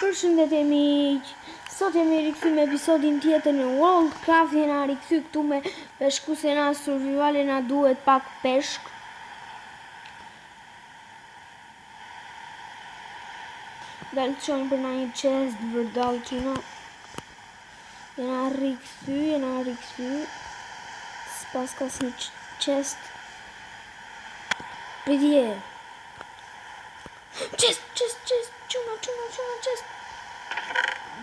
Përshëndetje miq, sot jemi rikthyer me episodin tjetër në World Craft. Jena rikthyer këtu me peshku se na survivale na duhet pak peshk. Dalë të qojnë për na një chest vërdall quna. Jena rikthyer. S'pas ka si chest. Pridje. Chest, quna, chest.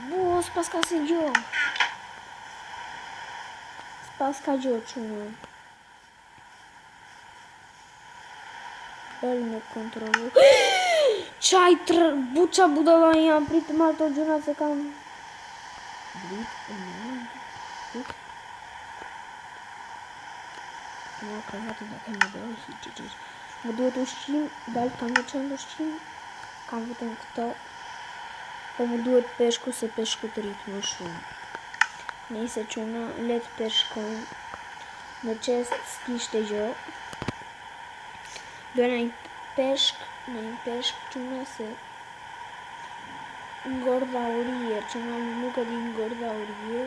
Buo, s'pas ka si gjo. S'pas ka gjo, quna. Bel me kontrolu. Qaj buqa budala jam, pritë ma to gjuna se kam. Ma ka vati da kemë dojë, më duhet ushqim, dalë kam në qëndë ushqim, kam vetëm këto, po më duhet peshku se peshku të rritë më shumë. Nëse quna, letë peshkojnë, në qest s'kishte gjo, duhe në një peshk quna se ngordha urije, quna nuk e di ngordha urije,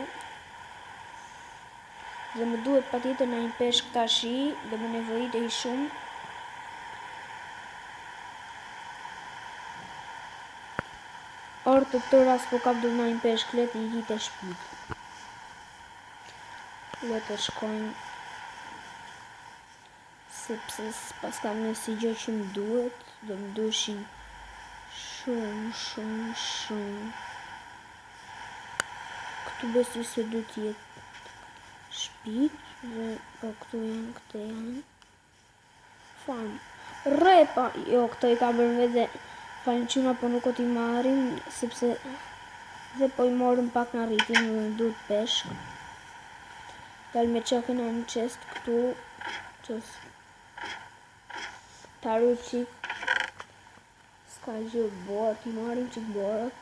dhe më duhet patjetër në një peshk tashi dhe më nevojit e i shumë. Orë të tëra s'po kap do në një peshk, letë i hite shpit. Letë shkojnë, sepse s'pas kam në si gjë që më duhet, dhe më duheshin shumë. Këtu besi se du t'jetë shpit dhe po këtu janë, këte janë farm repa, jo këto i ka bërë vede falin quna po nuk o t'i marim sepse dhe po i morëm pak në rritin dhe në duhet peshk dal me qokin në një qest këtu qës taru qik s'ka gjë boa t'i marim qik borat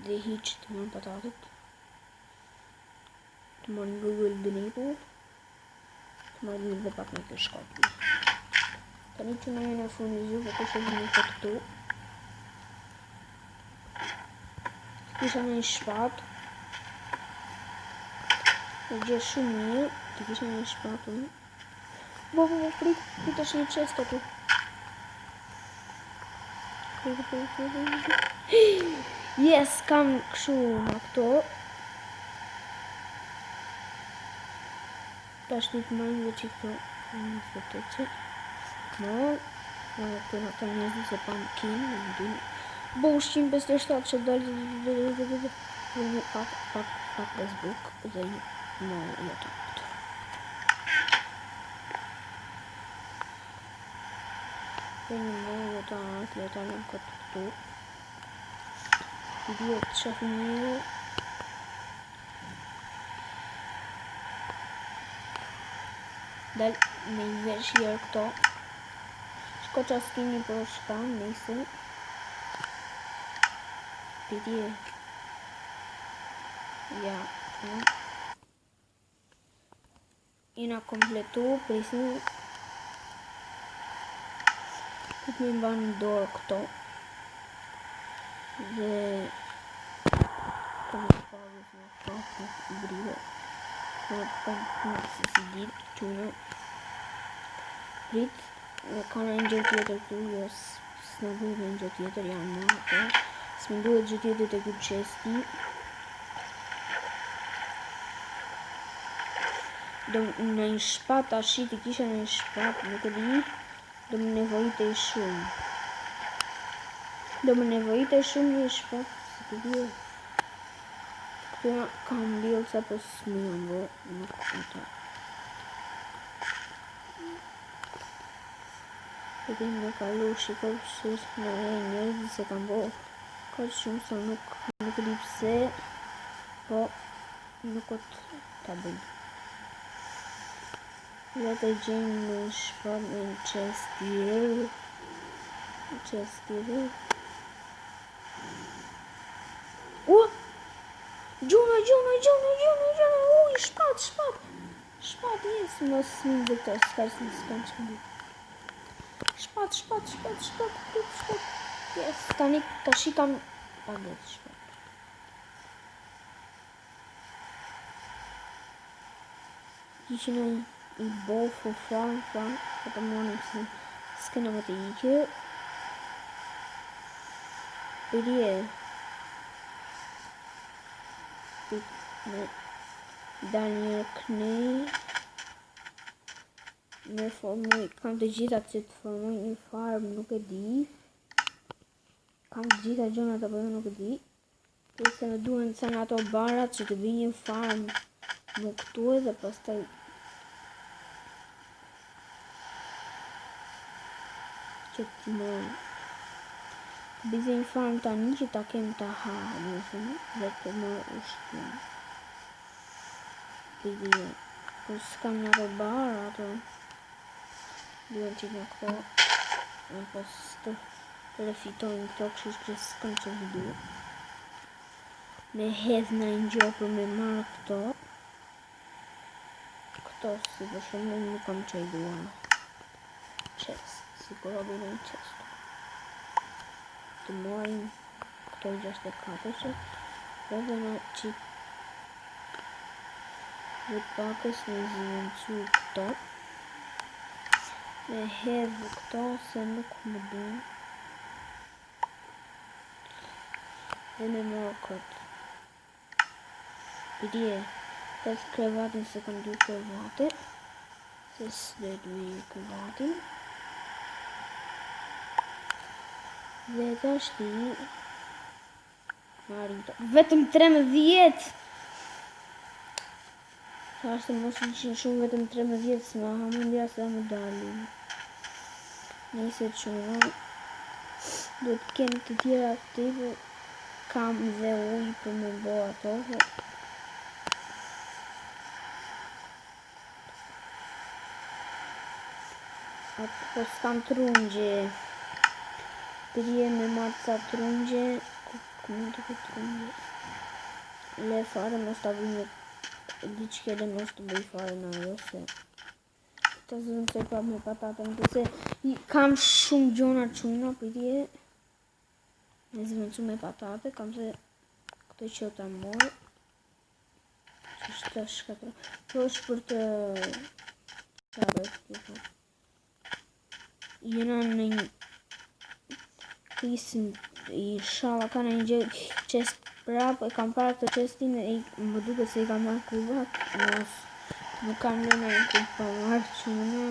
dhe hiq t'i marim patatet të marrë Google Denipo, të marrë dhe pak në të shkopi. Tani që në jene furnizu, po kështë e një këtë këtu. Kisha në një shpat. E gjë shumë mirë, të kisha në një shpat unë. Bo, prit është një qest të tu. Yes, kam këshu ma këto. Ta shtit majnë dhe që këto një të që no të në të njëzë se pa më kinë në më dinë bo ushqim 57 që dalë dhe një pak Facebook dhe një më jetë dhe një më jetë atë letë alëm këtë këtu i dhjo të shafë një dal me i vesh jërë këto shko qa s'kini për shkam nëjse pidje ja ina kompletu prisni këtë me mba në dorë këto dhe këmë pavës në kapë në brive në se si ditë quna prit dhe ka në një gjë tjetër këtu jo s'na duhet në një gjë tjetër janë në ato s'me duhet gjë tjetër të këtë qesti do në një shpat ashtë të kisha në një shpat nuk e di do më nevojite i shumë një shpat se të di këtu kam bilë sa për s'mi janë bë nuk këta e tim me kalu shikoj pëse në e njërëzi se kam bo ka shumë sa nuk di pse po nuk o të bëjnë le të gjenë në shpat në qest tjere Gjuna, uj, shpat, jes, mos një dhe të s'ka që në s'kan që më shpat, yes, tani tashi kam paget shpet. Ishina I bofu fan, po të monim se s'kena më të ikë. Përje me dal një knej me formuj, kam të gjitha që të formuj një farm, nuk e di. Kam të gjitha gjonat apo nuk e di. Se me duhen sa nga ato barat që të bëj një farm më këtu edhe pastaj që të më bëjë një farm tani që ta kem të ha, dhe të më ushtim. Përje, po s'kam nga ato bara, ato duhen që nga këto, e pas të refitojnë këto, kështu që s'kam që vidu. Me hedh në një gjo për me marrë këto. Këto si për shumë nuk kam që I dua. Chest, si për obi në chest. Të morim këto 64 edhe në që dhe pakës në zhvëncu këto. Me hedh këto se nuk më dun. Dhe me morë këtë. Përje, të krevatin se kam 2 krevatit. Se s'dojt të bëj krevatin. Dhe të ashti marim të... Vetëm 13! Ta ashtë mos në qenë shumë vetëm 13 s'ma hamundja sa më dalin. Nëse qëna do të kemë të tjera aktive. Kam dhe uj për me bo ato. Po s'kam trungje. Përje me marrë ca trungje. Ku mund të këtë trungje? Le fare mos të bëj një diçke dhe mos të bëj fare në ajo se të zëvëncoj pa me patatën këse kam shumë gjona quna përje me zëvëncu me patate kam se këto që ta morë që shtë shkatra po është për të jena në një krisin I shala ka në një gjë qest prap e kam parë këtë qestin e më duke se I kam marrë kuvat mos nuk kam lëna e kuv pa marrë quna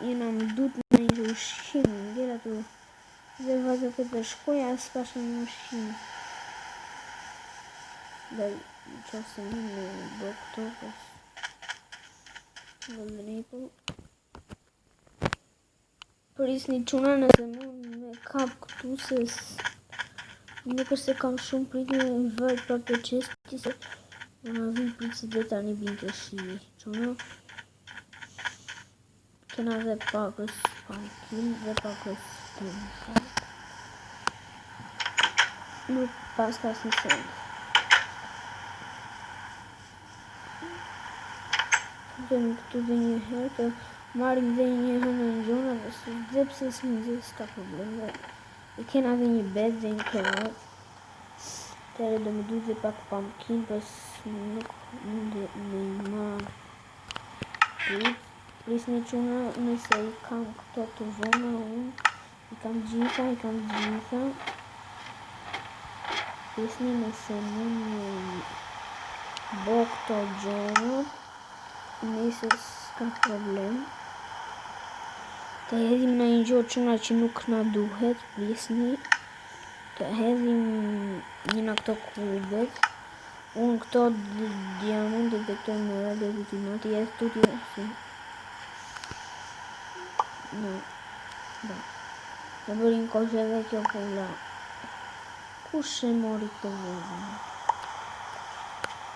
jena më dut në një ushqim gjera tu dhe vazë të të shkoja e s'pashtë në ushqim dhe që se një me do këto Golden Apple Prisni quna nëse mund me kap këtu se nuk është se kam shumë pritni në vërë për të qesti se në vim pritsi dhe tani bin të shi quna kena dhe pakës pumpkin dhe pakës pumpkin nuk pas ka si sejnë dhe në këtu dhe një herë të marim dhe një herë në gjona dhe pse s'mi dhe s'ka problem dhe e kena dhe një bed dhe një krevat tere do më du dhe pak pumpkin pës nuk mund me I marrë prisni quna nëse I kam këto të vona unë I kam gjitha prisni nëse mund me bo këto gjonat nëse s'ka problem të hedhim në një gjohë quna që nuk na duhet prisni të hedhim një në këto kubet unë këto diamantit dhe këto emeralde dhe t'i mati edhe tuti si no da dhe bërin koshe dhe kjo pula kush e mori këto vëzën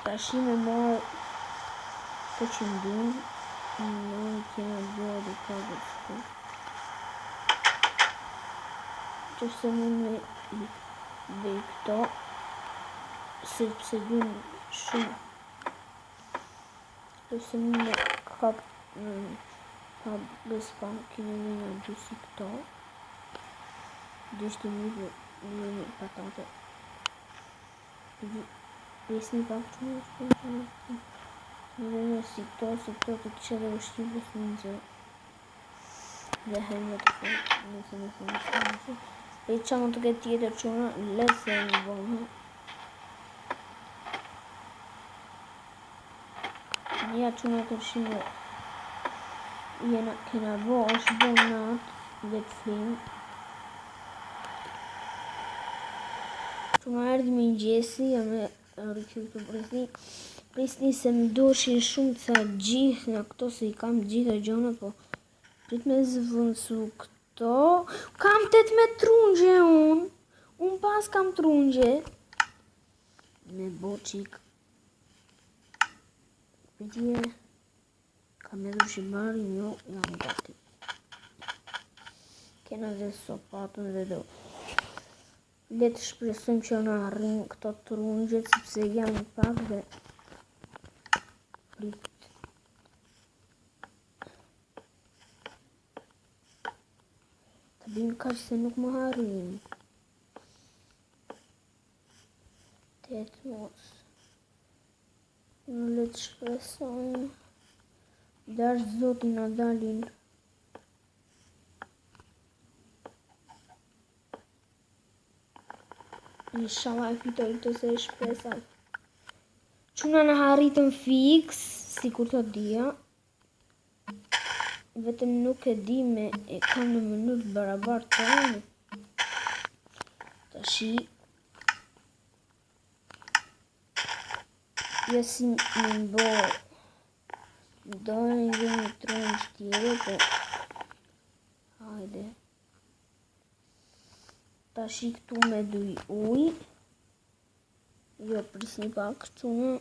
ta shi me morë të që ndun në kena bërë dhe ka dhe shku që se mund me bëj këto sepse dun shumë që se mund me kap ka bespan kine me nga gjusi këto Deci de mult nu patate. Pesni pak čuno spune. Nu si to ce reușit de smință. De helmet nu. Diciamo che dietro c'è una buona. Io c'è una torcina. Che una voce buona del film. C'è una erdi mi ingesi, a me ho rifiutato presni sem došli šumca džih, na kto si kam džiha džona po. Pritme zvoncu kto? Kam tet me trunge un pas kam trunge. Me bočik. Vidje. Kam je duši mari njo, ja mi dati. Kena de sopatun de do. Let shpresojmë që na arrim këto trunget sepse janë pak dhe prit. Të bëjmë kaq se nuk më arrim. Tet mos. Në le të shpresojmë. Dash zoti na dalin. Inshallah e fitoj të se shpresa. Quna në arritën fix, si kur të dia. Vetëm nuk e di me e kam në mënyrë barabartë të anë. Tashi. Jesi më mbo. Dojnë dhe një tronë shtjere, po. Hajde. Tashi këtu me duj uj. Jo prisni pak quna.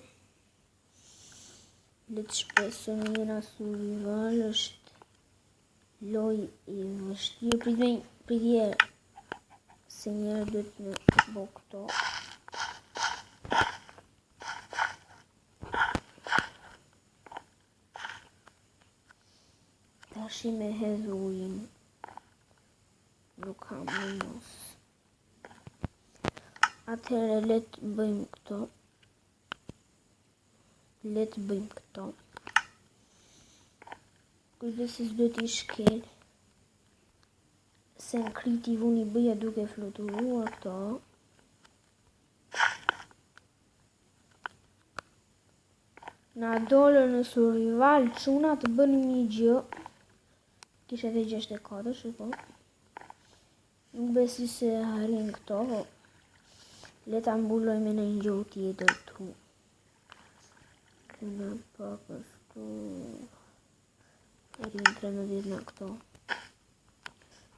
Le të shpresojmë jena survival është loj i vështirë. Pritje se njerë duhet me bo këto. Tashi me hedhu ujin. Nuk kam në mos. Atëherë le të bëjmë këto. Kujdesis duhet i shkel. Se në kriti vuni bëja duke fluturuar këto. Na dole në survival quna të bënim një gjë. Kisha dhe 64, shiko. Nuk besi se harin këto. Le ta mbulloj me në një gjohë tjetër tu. Këna pak ashtu. Eri në 13 në këto.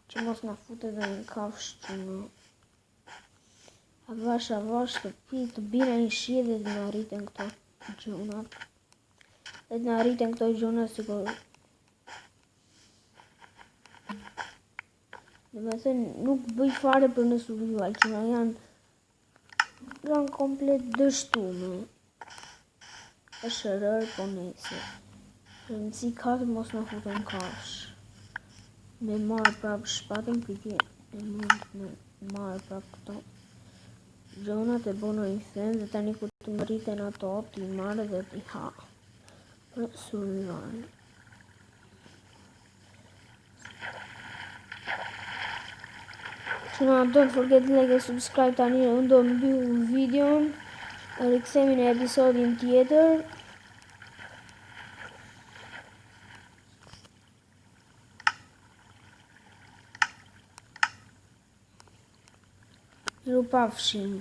Që mos në fute dhe në kafsh që në. Avash të pi të bina një shie dhe të në arritën këto gjonat. Dhe të në arritën këto gjonat si kur. Dhe me thënë nuk bëj fare për në survival që në janë komplet dështume. E shërër po nese. Rëndësi katë mos në futën kafsh. Me marë prapë shpatën pëtje. Me marë prapë këto. Gjonat e bono i them dhe tani ku të më rriten ato t'i marë dhe t'i ha. Për survival. Don't forget to like and subscribe tani unë do mbyll videon. Rikthehemi në episodin tjetër. Ju pafshim.